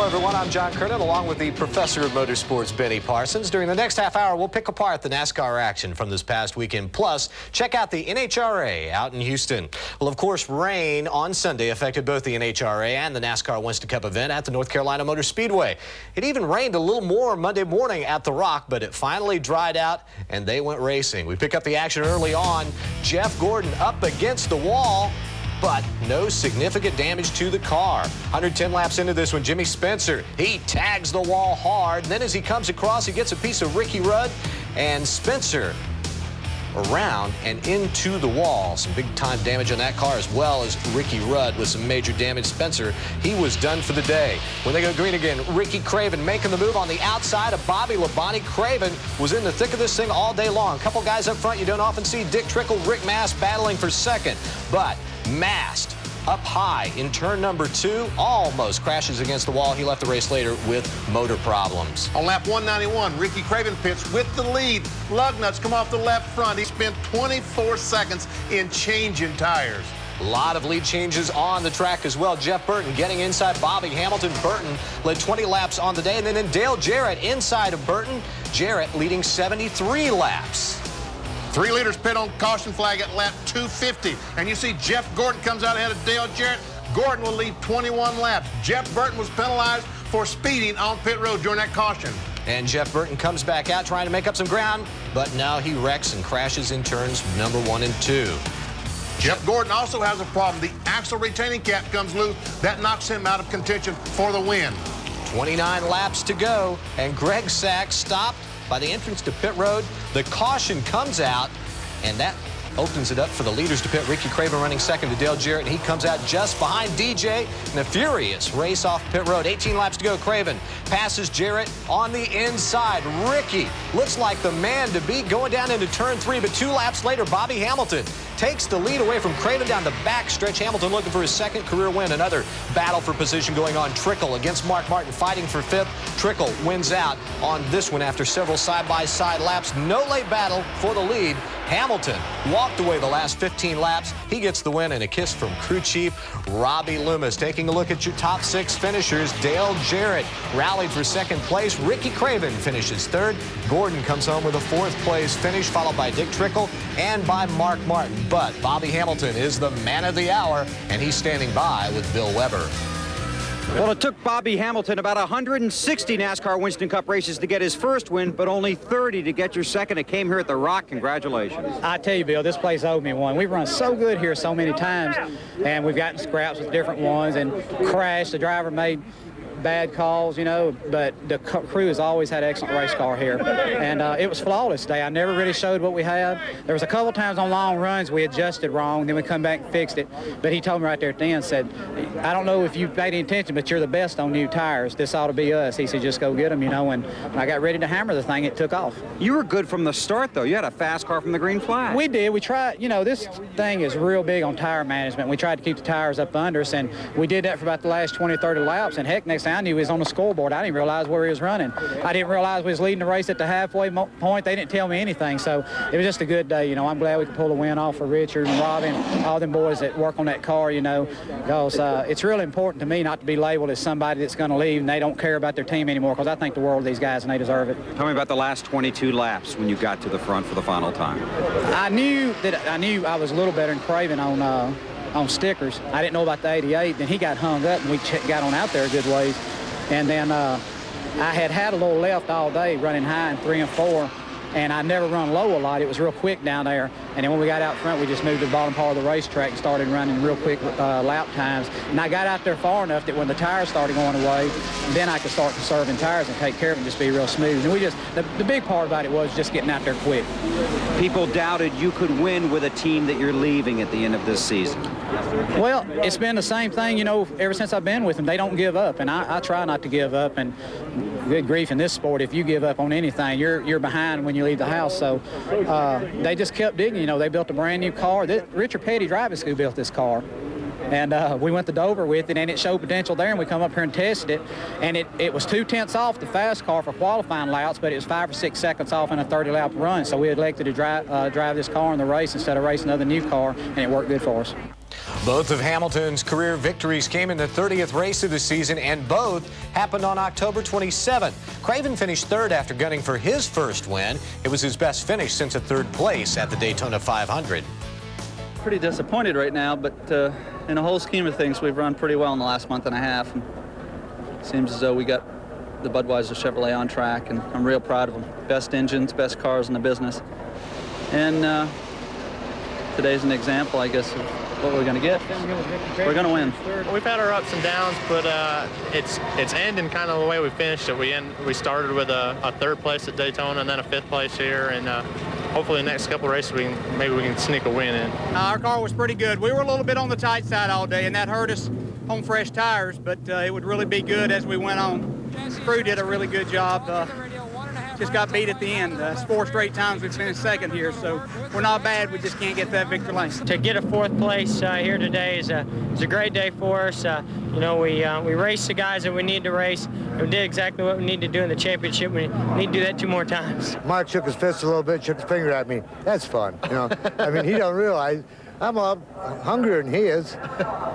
everyone. I'm John Kernan, along with the professor of motorsports, Benny Parsons. During the next half hour, we'll pick apart the NASCAR action from this past weekend. Plus, check out the NHRA out in Houston. Well, of course, rain on Sunday affected both the NHRA and the NASCAR Winston Cup event at the North Carolina Motor Speedway. It even rained a little more Monday morning at the Rock, but it finally dried out, and they went racing. We pick up the action early on. Jeff Gordon up against the wall, but no significant damage to the car. 110 laps into this one, Jimmy Spencer, he tags the wall hard. And then as he comes across, he gets a piece of Ricky Rudd, and Spencer around and into the wall. Some big-time damage on that car, as well as Ricky Rudd with some major damage. Spencer, he was done for the day. When they go green again, Ricky Craven making the move on the outside of Bobby Labonte. Craven was in the thick of this thing all day long. A couple guys up front you don't often see. Dick Trickle, Rick Mast battling for second. But Mast up high in turn number 2, almost crashes against the wall. He left the race later with motor problems. On lap 191, Ricky Craven pits with the lead. Lug nuts come off the left front. He spent 24 seconds in changing tires. A lot of lead changes on the track as well. Jeff Burton getting inside Bobby Hamilton. Burton led 20 laps on the day, and then Dale Jarrett inside of Burton. Jarrett leading 73 laps. 3 leaders pit on caution flag at lap 250. And you see Jeff Gordon comes out ahead of Dale Jarrett. Gordon will lead 21 laps. Jeff Burton was penalized for speeding on pit road during that caution. And Jeff Burton comes back out trying to make up some ground, but now he wrecks and crashes in turns number 1 and 2. Jeff Gordon also has a problem. The axle retaining cap comes loose. That knocks him out of contention for the win. 29 laps to go, and Greg Sachs stopped by the entrance to pit road. The caution comes out, and that opens it up for the leaders to pit. Ricky Craven running second to Dale Jarrett, and he comes out just behind DJ in a furious race off pit road. 18 laps to go. Craven passes Jarrett on the inside. Ricky looks like the man to beat going down into turn 3, but 2 laps later, Bobby Hamilton takes the lead away from Craven down the back stretch. Hamilton looking for his second career win. Another battle for position going on. Trickle against Mark Martin fighting for 5th. Trickle wins out on this one after several side-by-side laps. No late battle for the lead. Hamilton walked away the last 15 laps. He gets the win and a kiss from crew chief Robbie Loomis. Taking a look at your top 6 finishers, Dale Jarrett rallied for 2nd place. Ricky Craven finishes 3rd. Gordon comes home with a 4th place finish, followed by Dick Trickle and by Mark Martin. But Bobby Hamilton is the man of the hour, and he's standing by with Bill Weber. Well, it took Bobby Hamilton about 160 NASCAR Winston Cup races to get his first win, but only 30 to get your second. It came here at the Rock. Congratulations. I tell you, Bill, this place owed me one. We've run so good here so many times, and we've gotten scraps with different ones and crashed. The driver made bad calls, you know, but the crew has always had an excellent race car here, and it was flawless today. I never really showed what we had. There was a couple times on long runs we adjusted wrong, then we come back and fixed it, but he told me right there at the end, said, I don't know if you paid any attention, but you're the best on new tires. This ought to be us. He said, just go get them, you know, and when I got ready to hammer the thing, it took off. You were good from the start, though. You had a fast car from the green flag. We did. We tried, you know, this thing is real big on tire management. We tried to keep the tires up under us, and we did that for about the last 20 or 30 laps, and heck, next thing I knew, he was on the scoreboard. I didn't realize where he was running. I didn't realize we was leading the race at the halfway point. They didn't tell me anything, so it was just a good day. You know, I'm glad we could pull the win off for Richard and Robbie and all them boys that work on that car, you know, because it's really important to me not to be labeled as somebody that's going to leave and they don't care about their team anymore, because I think the world of these guys and they deserve it. Tell me about the last 22 laps when you got to the front for the final time. I knew I was a little better than Craven on stickers. I didn't know about the 88. Then he got hung up and we got on out there a good ways. And then I had a little left all day running high in 3 and 4, and I never run low a lot. It was real quick down there. And then when we got out front, we just moved to the bottom part of the racetrack and started running real quick lap times. And I got out there far enough that when the tires started going away, then I could start conserving tires and take care of them, just be real smooth. And we just, the big part about it was just getting out there quick. People doubted you could win with a team that you're leaving at the end of this season. Well, it's been the same thing, you know, ever since I've been with them. They don't give up, and I try not to give up. And good grief, in this sport, if you give up on anything, you're behind when you leave the house. So they just kept digging. You know, they built a brand new car. Richard Petty Driving School built this car. And we went to Dover with it, and it showed potential there, and we come up here and tested it. And it was 2/10 off the fast car for qualifying laps, but it was 5 or 6 seconds off in a 30-lap run. So we elected to drive this car in the race instead of racing another new car, and it worked good for us. Both of Hamilton's career victories came in the 30th race of the season, and both happened on October 27th. Craven finished third after gunning for his first win. It was his best finish since a third place at the Daytona 500. Pretty disappointed right now, but in the whole scheme of things, we've run pretty well in the last month and a half. And it seems as though we got the Budweiser Chevrolet on track, and I'm real proud of them. Best engines, best cars in the business. And today's an example, I guess, of what we're going to get. We're going to win. We've had our ups and downs, but it's ending kind of the way we finished it. We started with a third place at Daytona and then a fifth place here, and hopefully the next couple of races maybe we can sneak a win in. Our car was pretty good. We were a little bit on the tight side all day, and that hurt us on fresh tires, but it would really be good as we went on. The crew did a really good job. Just got beat at the end. 4 straight times we've finished second here, so we're not bad. We just can't get that victory lane. To get a 4th place here today is a great day for us. You know, we raced the guys that we need to race. We did exactly what we need to do in the championship. We need to do that 2 more times. Mark shook his fist a little bit, shook his finger at me. That's fun, you know. I mean, he don't realize I'm up hungrier than he is.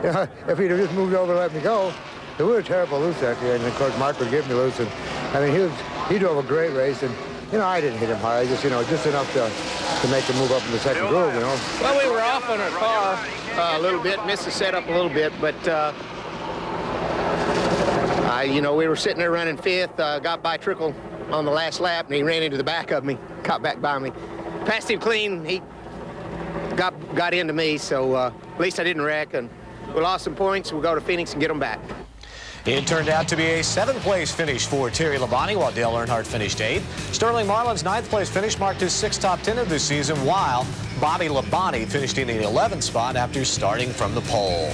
You know, if he'd have just moved over and let me go, we were terrible loose after, and of course Mark would give me loose. And I mean, he drove a great race, and you know, I didn't hit him hard. I just, you know, just enough to make him move up in the second groove, you know. Well, we were off on our car a little bit, missed the setup a little bit, but you know, we were sitting there running 5th, got by Trickle on the last lap, and he ran into the back of me, caught back by me. Passed him clean. He got into me, so at least I didn't wreck, and we lost some points. We'll go to Phoenix and get them back. It turned out to be a 7th-place finish for Terry Labonte, while Dale Earnhardt finished 8th. Sterling Marlin's 9th-place finish marked his 6th top 10 of the season, while Bobby Labonte finished in the 11th spot after starting from the pole.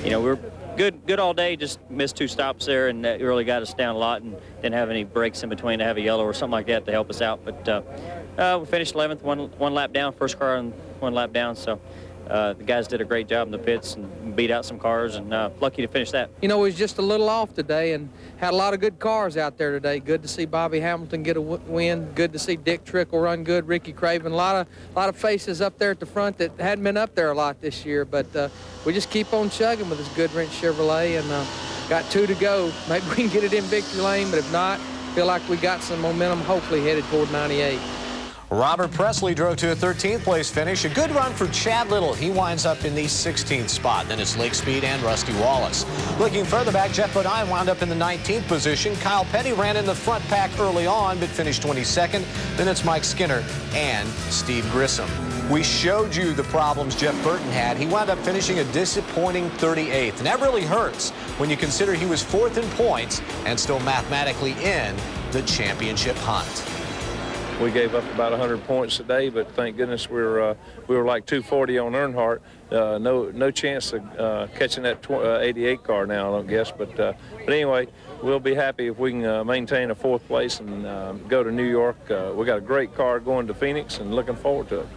You know, we're good all day, just missed 2 stops there, and that really got us down a lot, and didn't have any breaks in between to have a yellow or something like that to help us out. But we finished 11th, one lap down, first car and 1 lap down, so the guys did a great job in the pits and beat out some cars, and lucky to finish that. You know, we was just a little off today and had a lot of good cars out there today. Good to see Bobby Hamilton get a win. Good to see Dick Trickle run good. Ricky Craven. A lot of faces up there at the front that hadn't been up there a lot this year. But we just keep on chugging with this Goodwrench Chevrolet, and got 2 to go. Maybe we can get it in victory lane, but if not, feel like we got some momentum, hopefully headed toward 98. Robert Presley drove to a 13th-place finish. A good run for Chad Little. He winds up in the 16th spot. Then it's Lake Speed and Rusty Wallace. Looking further back, Jeff Bodine wound up in the 19th position. Kyle Petty ran in the front pack early on, but finished 22nd. Then it's Mike Skinner and Steve Grissom. We showed you the problems Jeff Burton had. He wound up finishing a disappointing 38th. And that really hurts when you consider he was 4th in points and still mathematically in the championship hunt. We gave up about 100 points today, but thank goodness we were like 240 on Earnhardt. No chance of catching that 88 car now, I don't guess. But anyway, we'll be happy if we can maintain a 4th place and go to New York. We got a great car going to Phoenix, and looking forward to it.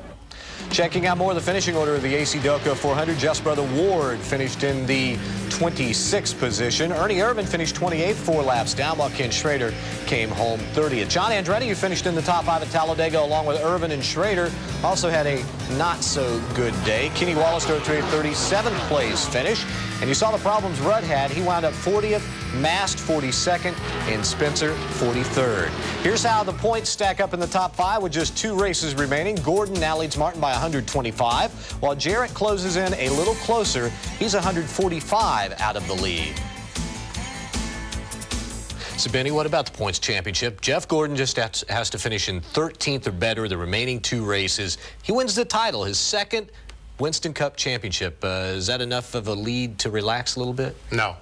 Checking out more of the finishing order of the AC Delco 400, Jeff's brother Ward finished in the 26th position. Ernie Irvin finished 28th, 4 laps down, while Ken Schrader came home 30th. John Andretti, who finished in the top 5 at Talladega along with Irvin and Schrader, also had a not-so-good day. Kenny Wallace drove to a 37th place finish, and you saw the problems Rudd had. He wound up 40th, Mast 42nd, and Spencer 43rd. Here's how the points stack up in the top 5 with just 2 races remaining. Gordon now leads Martin by 125, while Jarrett closes in a little closer. He's 145 out of the lead. So, Benny, what about the points championship? Jeff Gordon just has to finish in 13th or better the remaining 2 races. He wins the title, his 2nd Winston Cup championship. Is that enough of a lead to relax a little bit? No.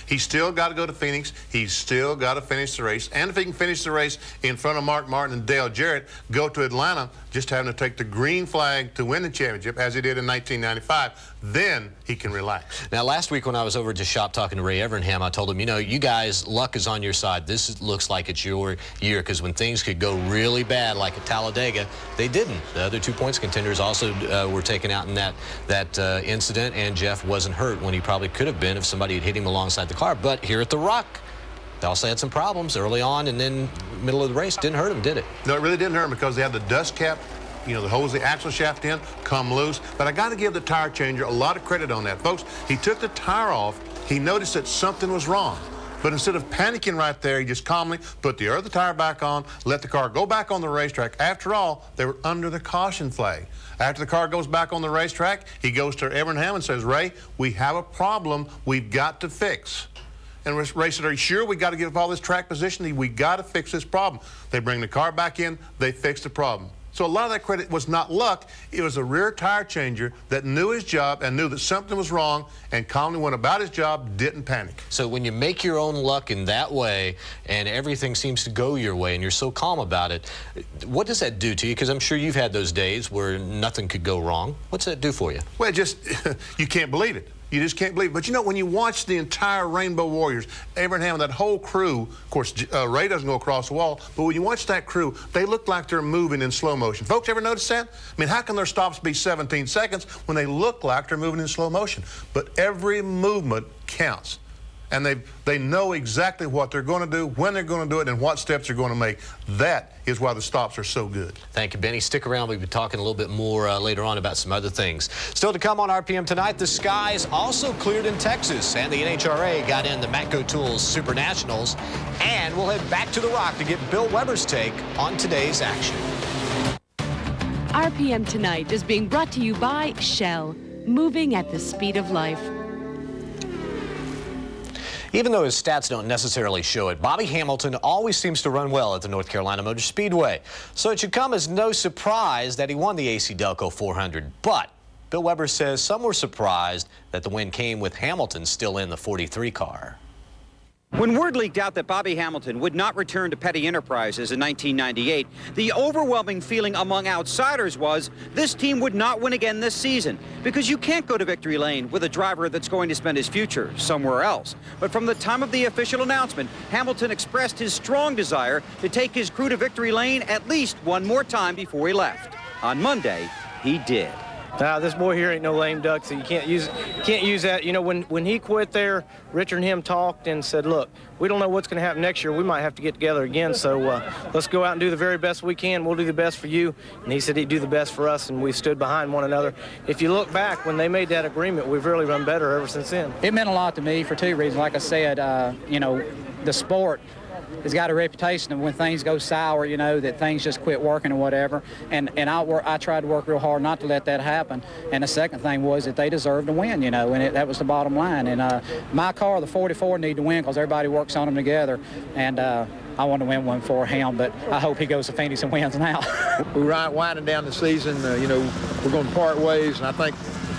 He's still got to go to Phoenix. He's still got to finish the race. And if he can finish the race in front of Mark Martin and Dale Jarrett, go to Atlanta, just having to take the green flag to win the championship, as he did in 1995, then he can relax. Now, last week when I was over at the shop talking to Ray Evernham, I told him, you know, you guys, luck is on your side. This looks like it's your year, because when things could go really bad, like at Talladega, they didn't. The other 2 points contenders also were taken out in that incident, and Jeff wasn't hurt when he probably could have been if somebody had hit him alongside the car. But here at the Rock, they also had some problems early on, and then middle of the race didn't hurt him, did it? No, it really didn't hurt him, because they had the dust cap that holds the axle shaft in, come loose. But I got to give the tire changer a lot of credit on that. Folks, he took the tire off. He noticed that something was wrong. But instead of panicking right there, he just calmly put the other tire back on, let the car go back on the racetrack. After all, they were under the caution flag. After the car goes back on the racetrack, he goes to Evernham and says, Ray, we have a problem we've got to fix. And Ray said, are you sure we got to give up all this track positioning? We got to fix this problem. They bring the car back in, they fix the problem. So a lot of that credit was not luck. It was a rear tire changer that knew his job and knew that something was wrong and calmly went about his job, didn't panic. So when you make your own luck in that way and everything seems to go your way and you're so calm about it, what does that do to you? Because I'm sure you've had those days where nothing could go wrong. What's that do for you? Well, just, you can't believe it. You just can't believe it. But you know, when you watch the entire Rainbow Warriors, Evernham, that whole crew, of course, Ray doesn't go across the wall, but when you watch that crew, they look like they're moving in slow motion. Folks, ever notice that? I mean, how can their stops be 17 seconds when they look like they're moving in slow motion? But every movement counts. And they know exactly what they're going to do, when they're going to do it, and what steps they're going to make. That is why the stops are so good. Thank you, Benny. Stick around. We'll be talking a little bit more later on about some other things. Still to come on RPM Tonight, the skies also cleared in Texas, and the NHRA got in the Matco Tools Super Nationals. And we'll head back to the Rock to get Bill Weber's take on today's action. RPM Tonight is being brought to you by Shell, moving at the speed of life. Even though his stats don't necessarily show it, Bobby Hamilton always seems to run well at the North Carolina Motor Speedway. So it should come as no surprise that he won the AC Delco 400. But Bill Weber says some were surprised that the win came with Hamilton still in the 43 car. When word leaked out that Bobby Hamilton would not return to Petty Enterprises in 1998, the overwhelming feeling among outsiders was this team would not win again this season, because you can't go to victory lane with a driver that's going to spend his future somewhere else. But from the time of the official announcement, Hamilton expressed his strong desire to take his crew to victory lane at least one more time before he left. On Monday, he did. This boy here ain't no lame duck, so you can't use that. You know, when he quit there, Richard and him talked and said, look, we don't know what's going to happen next year. We might have to get together again, so let's go out and do the very best we can. We'll do the best for you. And he said he'd do the best for us, and we stood behind one another. If you look back, when they made that agreement, we've really run better ever since then. It meant a lot to me for two reasons. Like I said, you know, the sport has got a reputation of when things go sour, you know, that things just quit working or whatever. And I tried to work real hard not to let that happen. And the second thing was that they deserved to win, you know, and that was the bottom line. And my car, the 44, need to win because everybody works on them together. And I want to win one for him, but I hope he goes to Phoenix and wins now. We're winding down the season. You know, we're going to part ways, and I think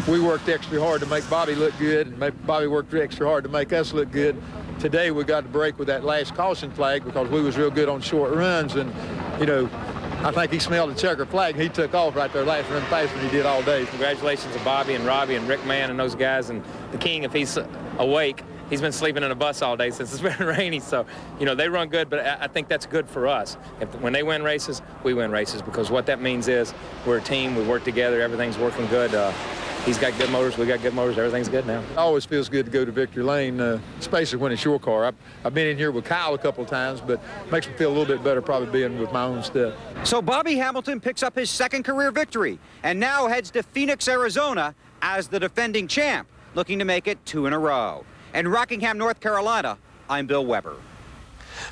we worked extra hard to make Bobby look good, and Bobby worked extra hard to make us look good. Today we got to break with that last caution flag because we was real good on short runs, and you know, I think he smelled the checker flag and he took off right there last run faster than he did all day. Congratulations to Bobby and Robbie and Rick Mann and those guys, and the King, if he's awake. He's been sleeping in a bus all day since it's been rainy, so, you know, they run good, but I think that's good for us. When they win races, we win races, because what that means is we're a team, we work together, everything's working good. He's got good motors, we got good motors, everything's good now. It always feels good to go to victory lane, especially when it's your car. I've been in here with Kyle a couple of times, but it makes me feel a little bit better probably being with my own stuff. So Bobby Hamilton picks up his second career victory and now heads to Phoenix, Arizona as the defending champ, looking to make it 2 in a row. In Rockingham, North Carolina, I'm Bill Weber.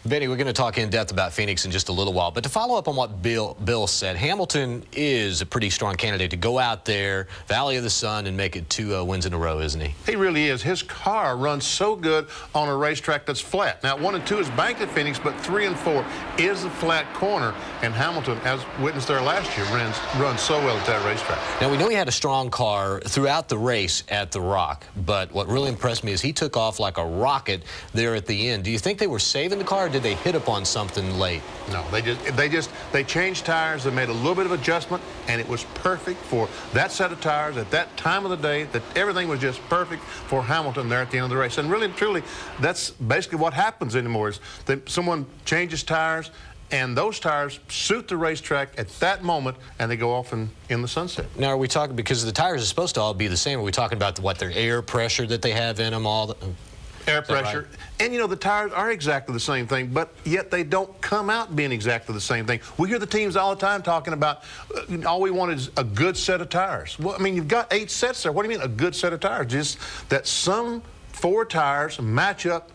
Benny, we're going to talk in depth about Phoenix in just a little while, but to follow up on what Bill said, Hamilton is a pretty strong candidate to go out there, Valley of the Sun, and make it 2 wins in a row, isn't he? He really is. His car runs so good on a racetrack that's flat. Now, 1 and 2 is banked at Phoenix, but 3 and 4 is a flat corner, and Hamilton, as witnessed there last year, runs so well at that racetrack. Now, we know he had a strong car throughout the race at the Rock, but what really impressed me is he took off like a rocket there at the end. Do you think they were saving the car, or did they hit upon something late? No, they changed tires. They made a little bit of adjustment, and it was perfect for that set of tires at that time of the day. That everything was just perfect for Hamilton there at the end of the race. And really and truly, that's basically what happens anymore. Is that someone changes tires, and those tires suit the racetrack at that moment, and they go off in the sunset. Now, are we talking, because the tires are supposed to all be the same, are we talking about what, their air pressure that they have in them, all the... Air pressure. Right? And, you know, the tires are exactly the same thing, but yet they don't come out being exactly the same thing. We hear the teams all the time talking about all we want is a good set of tires. Well, I mean, you've got 8 sets there. What do you mean a good set of tires? Just that some 4 tires match up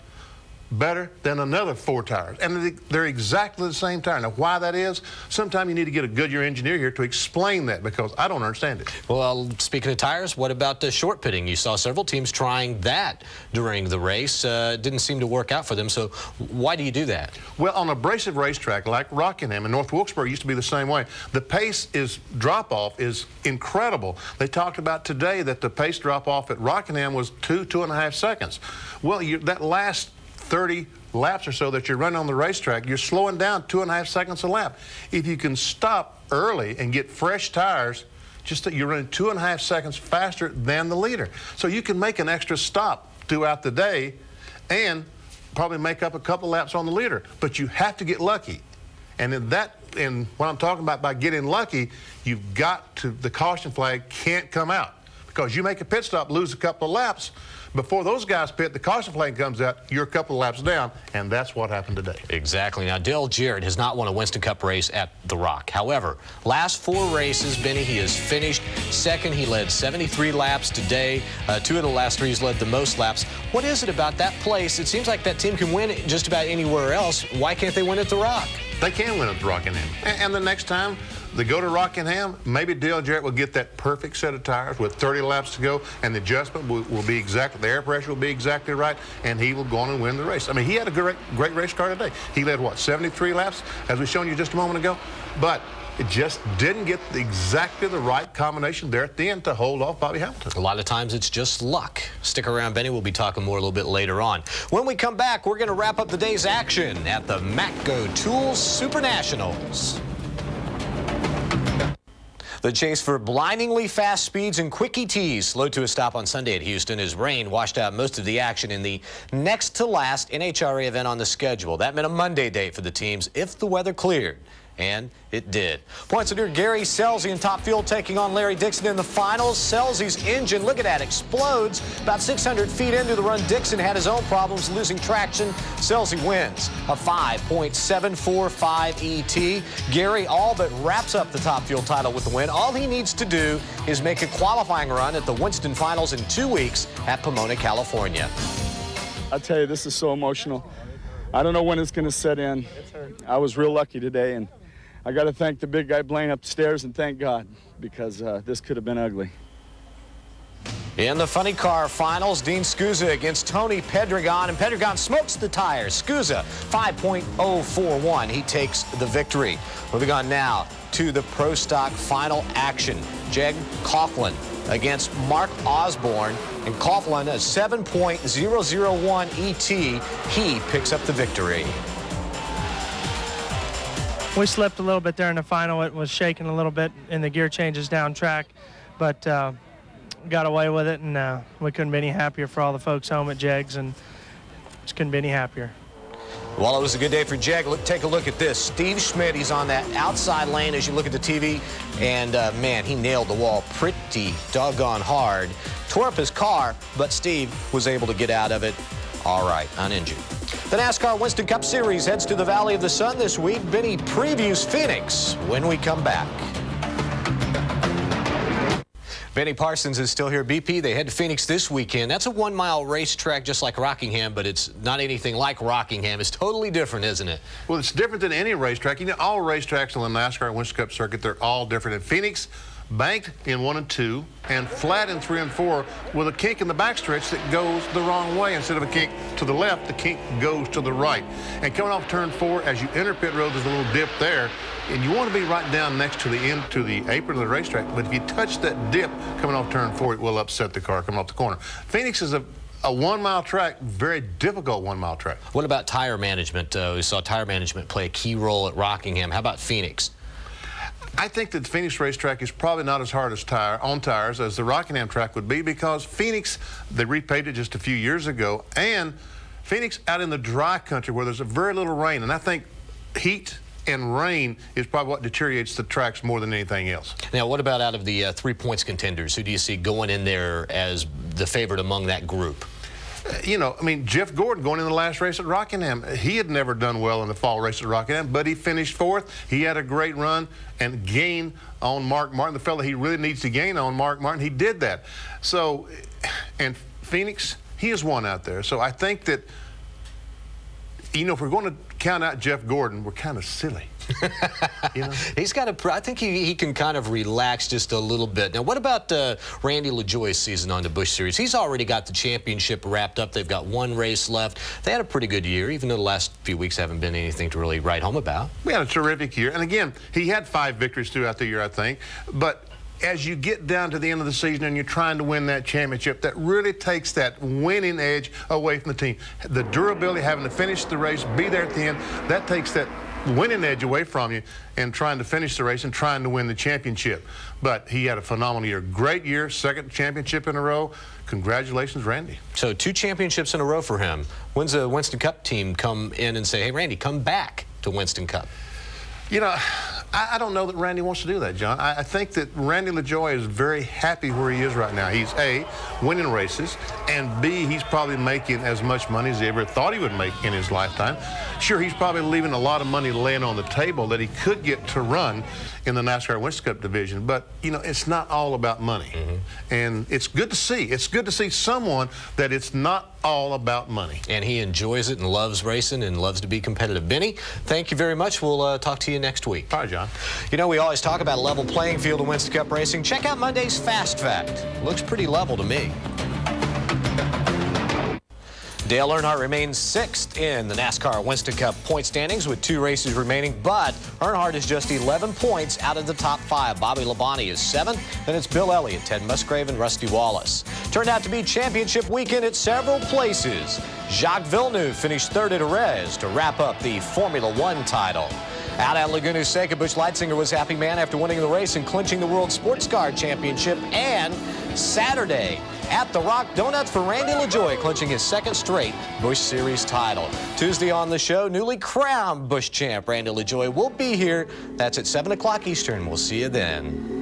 better than another 4 tires. And they're exactly the same tire. Now, why that is, sometime you need to get a Goodyear engineer here to explain that, because I don't understand it. Well, speaking of tires, what about the short pitting? You saw several teams trying that during the race. Didn't seem to work out for them, so why do you do that? Well, on an abrasive racetrack like Rockingham and North Wilkesboro used to be the same way. The pace drop-off is incredible. They talked about today that the pace drop-off at Rockingham was 2.5 seconds. Well, that last 30 laps or so that you're running on the racetrack, you're slowing down 2.5 seconds a lap. If you can stop early and get fresh tires, just that you're running 2.5 seconds faster than the leader. So you can make an extra stop throughout the day and probably make up a couple laps on the leader. But you have to get lucky. And what I'm talking about by getting lucky, you've got to, the caution flag can't come out. Because you make a pit stop, lose a couple of laps, before those guys pit, the caution flag comes out, you're a couple of laps down, and that's what happened today. Exactly. Now, Dale Jarrett has not won a Winston Cup race at the Rock. However, last 4 races, Benny, he has finished second. He led 73 laps today. 2 of the last 3 he's led the most laps. What is it about that place? It seems like that team can win just about anywhere else. Why can't they win at the Rock? They can win at the Rockingham. And the next time they go to Rockingham, maybe Dale Jarrett will get that perfect set of tires with 30 laps to go, and the adjustment will be exactly, the air pressure will be exactly right, and he will go on and win the race. I mean, he had a great race car today. He led, what, 73 laps, as we shown you just a moment ago? But it just didn't get exactly the right combination there at the end to hold off Bobby Hamilton. A lot of times it's just luck. Stick around, Benny. We'll be talking more a little bit later on. When we come back, we're going to wrap up the day's action at the Matco Tools Super Nationals. The chase for blindingly fast speeds and quick ETs slowed to a stop on Sunday at Houston as rain washed out most of the action in the next to last NHRA event on the schedule. That meant a Monday date for the teams if the weather cleared. And it did. Points leader Gary Scelzi in top fuel taking on Larry Dixon in the finals. Scelzi's engine, look at that, explodes. About 600 feet into the run, Dixon had his own problems losing traction. Scelzi wins a 5.745 ET. Gary all but wraps up the top fuel title with the win. All he needs to do is make a qualifying run at the Winston Finals in 2 weeks at Pomona, California. I tell you, this is so emotional. I don't know when it's going to set in. I was real lucky today, and I got to thank the big guy Blaine upstairs and thank God, because this could have been ugly. In the funny car finals, Dean Scusa against Tony Pedregon, and Pedregon smokes the tires. Scusa, 5.041. He takes the victory. Moving on now to the Pro Stock final action. Jeg Coughlin against Mark Osborne, and Coughlin, a 7.001 ET. He picks up the victory. We slipped a little bit there in the final. It was shaking a little bit in the gear changes down track, but got away with it, and we couldn't be any happier for all the folks home at Jegs, and just couldn't be any happier. Well, it was a good day for Jeg. Take a look at this. Steve Schmidt, he's on that outside lane as you look at the TV, and man, he nailed the wall pretty doggone hard. Tore up his car, but Steve was able to get out of it all right, uninjured. The NASCAR Winston Cup Series heads to the Valley of the Sun this week. Benny previews Phoenix when we come back. Benny Parsons is still here. BP, they head to Phoenix this weekend. That's a 1-mile racetrack just like Rockingham, but it's not anything like Rockingham. It's totally different, isn't it? Well, it's different than any racetrack. You know, all racetracks on the NASCAR Winston Cup circuit, they're all different. In Phoenix, banked in 1 and 2 and flat in 3 and 4 with a kink in the backstretch that goes the wrong way. Instead of a kink to the left, the kink goes to the right. And coming off turn 4, as you enter pit road, there's a little dip there, and you want to be right down next to the end, to the apron of the racetrack. But if you touch that dip coming off turn 4, it will upset the car coming off the corner. Phoenix is a 1-mile track, very difficult 1-mile track. What about tire management? We saw tire management play a key role at Rockingham. How about Phoenix? I think that the Phoenix racetrack is probably not as hard on tires as the Rockingham track would be, because Phoenix, they repaved it just a few years ago, and Phoenix out in the dry country where there's a very little rain, and I think heat and rain is probably what deteriorates the tracks more than anything else. Now, what about out of the 3 points contenders? Who do you see going in there as the favorite among that group? you know, I mean, Jeff Gordon going in the last race at Rockingham, he had never done well in the fall race at Rockingham, but he finished 4th. He had a great run and gained on Mark Martin, the fella he really needs to gain on, Mark Martin. He did that. So, and Phoenix, he has won out there. So I think that, you know, if we're going to count out Jeff Gordon, we're kind of silly. You know? He's got a, I think he can kind of relax just a little bit. Now, what about Randy LaJoie's season on the Busch Series? He's already got the championship wrapped up. They've got one race left. They had a pretty good year, even though the last few weeks haven't been anything to really write home about. We had a terrific year. And again, he had 5 victories throughout the year, I think. But as you get down to the end of the season and you're trying to win that championship, that really takes that winning edge away from the team. The durability, having to finish the race, be there at the end, that takes that winning edge away from you and trying to finish the race and trying to win the championship. But he had a phenomenal year. Great year, 2nd championship in a row. Congratulations, Randy. So 2 championships in a row for him. When's the Winston Cup team come in and say, hey, Randy, come back to Winston Cup? You know, I don't know that Randy wants to do that, John. I think that Randy LaJoie is very happy where he is right now. He's A, winning races, and B, he's probably making as much money as he ever thought he would make in his lifetime. Sure, he's probably leaving a lot of money laying on the table that he could get to run in the NASCAR Winston Cup division, but, you know, it's not all about money. And it's good to see. It's good to see someone that it's not all about money. And he enjoys it and loves racing and loves to be competitive. Benny, thank you very much. We'll talk to you next week. All right, John. You know, we always talk about a level playing field in Winston Cup racing. Check out Monday's Fast Fact. Looks pretty level to me. Dale Earnhardt remains 6th in the NASCAR Winston Cup point standings with 2 races remaining, but Earnhardt is just 11 points out of the top 5. Bobby Labonte is 7th, then it's Bill Elliott, Ted Musgrave, and Rusty Wallace. Turned out to be championship weekend at several places. Jacques Villeneuve finished 3rd at Jerez to wrap up the Formula One title. Out at Laguna Seca, Butch Leitzinger was happy man after winning the race and clinching the World Sports Car Championship. And Saturday at the Rock Donuts for Randy LaJoie, clinching his 2nd straight Busch Series title. Tuesday on the show, newly crowned Busch champ Randy LaJoie will be here. That's at 7 o'clock Eastern. We'll see you then.